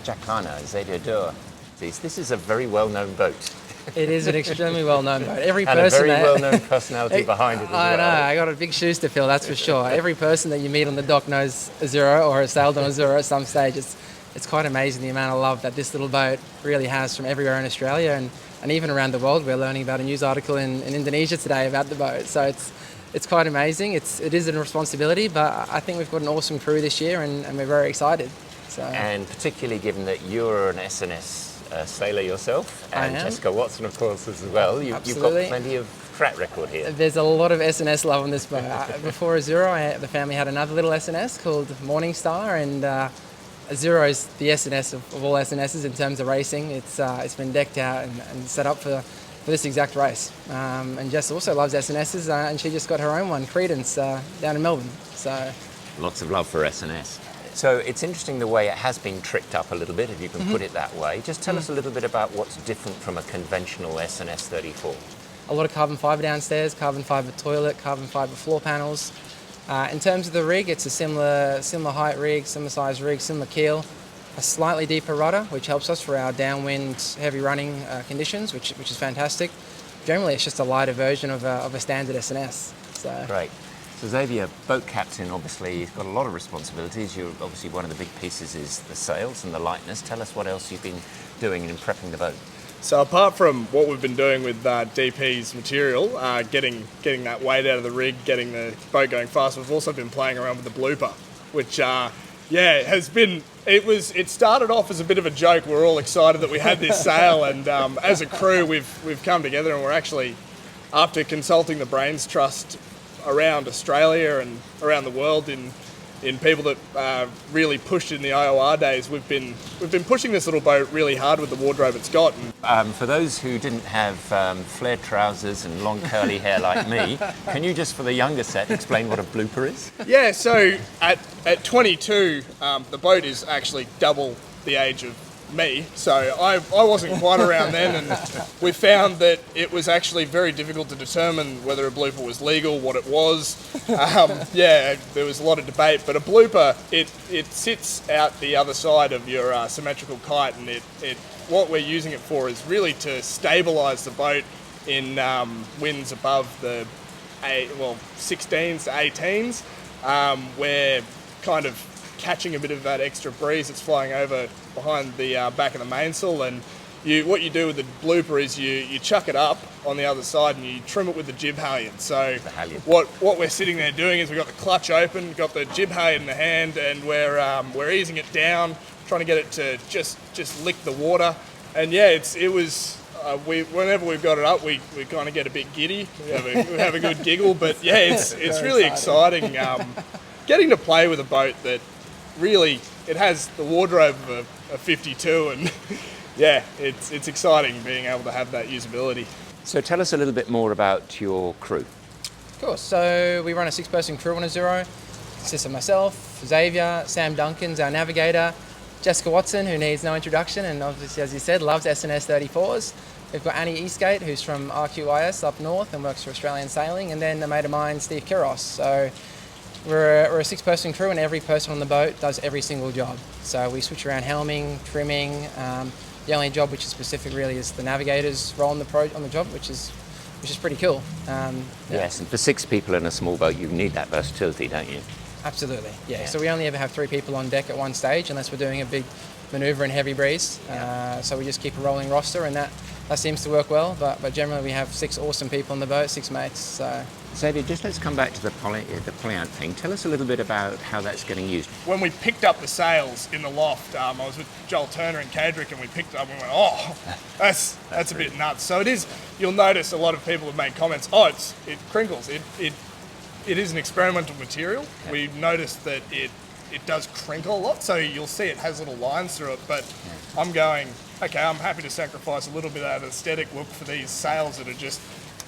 Jack Kliner, Xavier Doerr. This is a very well-known boat. It is an extremely well-known boat. Every and person a very well-known personality behind it as well. I know, I got a big shoes to fill, that's for sure. Every person that you meet on the dock knows Azzurro or has sailed on Azzurro at some stage. It's quite amazing the amount of love that this little boat really has from everywhere in Australia and even around the world. We're learning about a news article in Indonesia today about the boat. So it's quite amazing. It is a responsibility, but I think we've got an awesome crew this year and we're very excited. So. And particularly given that you're an SNS sailor yourself, and Jessica Watson, of course, as well. You've got plenty of track record here. There's a lot of SNS love on this boat. Before Azzurro, the family had another little SNS called Morningstar, and Azzurro is the SNS of all SNSs in terms of racing. It's been decked out and set up for this exact race. And Jess also loves SNSs, and she just got her own one, Credence, down in Melbourne. So lots of love for SNS. So it's interesting the way it has been tricked up a little bit, if you can put it that way. Just tell us a little bit about what's different from a conventional SNS 34. A lot of carbon fibre downstairs, carbon fibre toilet, carbon fibre floor panels. In terms of the rig, it's a similar height rig, similar size rig, similar keel, a slightly deeper rudder, which helps us for our downwind heavy running conditions, which is fantastic. Generally, it's just a lighter version of a standard SNS. So. Great. So Xavier, boat captain, obviously, you've got a lot of responsibilities. You're obviously one of the big pieces is the sails and the lightness. Tell us what else you've been doing in prepping the boat. So apart from what we've been doing with DP's material, getting that weight out of the rig, getting the boat going fast, we've also been playing around with the Blooper, which has been. It started off as a bit of a joke. We're all excited that we had this sail, and as a crew, we've come together, and we're actually, after consulting the Brains Trust around Australia and around the world in people that really pushed in the IOR days, we've been pushing this little boat really hard with the wardrobe it's got. For those who didn't have flared trousers and long curly hair like me, can you just, for the younger set, explain what a blooper is? Yeah, so at 22, the boat is actually double the age of me, so I wasn't quite around then, and we found that it was actually very difficult to determine whether a blooper was legal, what it was. There was a lot of debate, but a blooper, it sits out the other side of your symmetrical kite, and what we're using it for is really to stabilise the boat in winds above the 16s to 18s. We're kind of catching a bit of that extra breeze that's flying over behind the back of the mainsail, and what you do with the blooper is you chuck it up on the other side and you trim it with the jib halyard. So what we're sitting there doing is we've got the clutch open, got the jib halyard in the hand, and we're easing it down, trying to get it to just lick the water. And whenever we've got it up, we kind of get a bit giddy. We have a good giggle, but it's really exciting getting to play with a boat that really, it has the wardrobe of a 52, and it's exciting being able to have that usability. So tell us a little bit more about your crew. Of course, so we run a 6-person crew on Azzurro. It consists of myself, Xavier, Sam Duncan's our navigator, Jessica Watson, who needs no introduction and obviously, as you said, loves SNS 34s. We've got Annie Eastgate, who's from RSHYR up north and works for Australian Sailing, and then a mate of mine, Steve Kiros. So we're a 6-person crew, and every person on the boat does every single job. So we switch around helming, trimming. The only job which is specific really is the navigator's role on the job, which is pretty cool. Yes, and for 6 people in a small boat, you need that versatility, don't you? Absolutely, yeah. So we only ever have 3 people on deck at one stage, unless we're doing a big manoeuvre in heavy breeze. So we just keep a rolling roster, and that seems to work well. But generally, we have 6 awesome people on the boat, 6 mates. So. Xavier, just let's come back to the Polyant thing. Tell us a little bit about how that's getting used. When we picked up the sails in the loft, I was with Joel Turner and Cadrick, and we picked it up and we went, oh, that's a bit nuts. So it is, you'll notice a lot of people have made comments, it crinkles. It is an experimental material. Yeah. We've noticed that it does crinkle a lot, so you'll see it has little lines through it, but I'm going, okay, I'm happy to sacrifice a little bit of that aesthetic look for these sails that are just,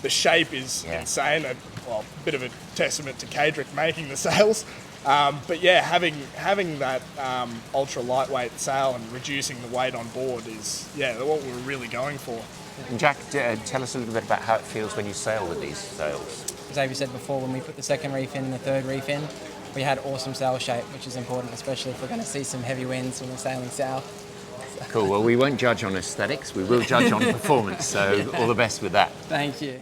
the shape is insane. A bit of a testament to Cadrick making the sails. Having that ultra lightweight sail and reducing the weight on board is what we're really going for. And Jack, tell us a little bit about how it feels when you sail with these sails. As Xavier said before, when we put the second reef in and the third reef in, we had awesome sail shape, which is important, especially if we're going to see some heavy winds when we're sailing south. Cool. Well, we won't judge on aesthetics. We will judge on performance. So all the best with that. Thank you.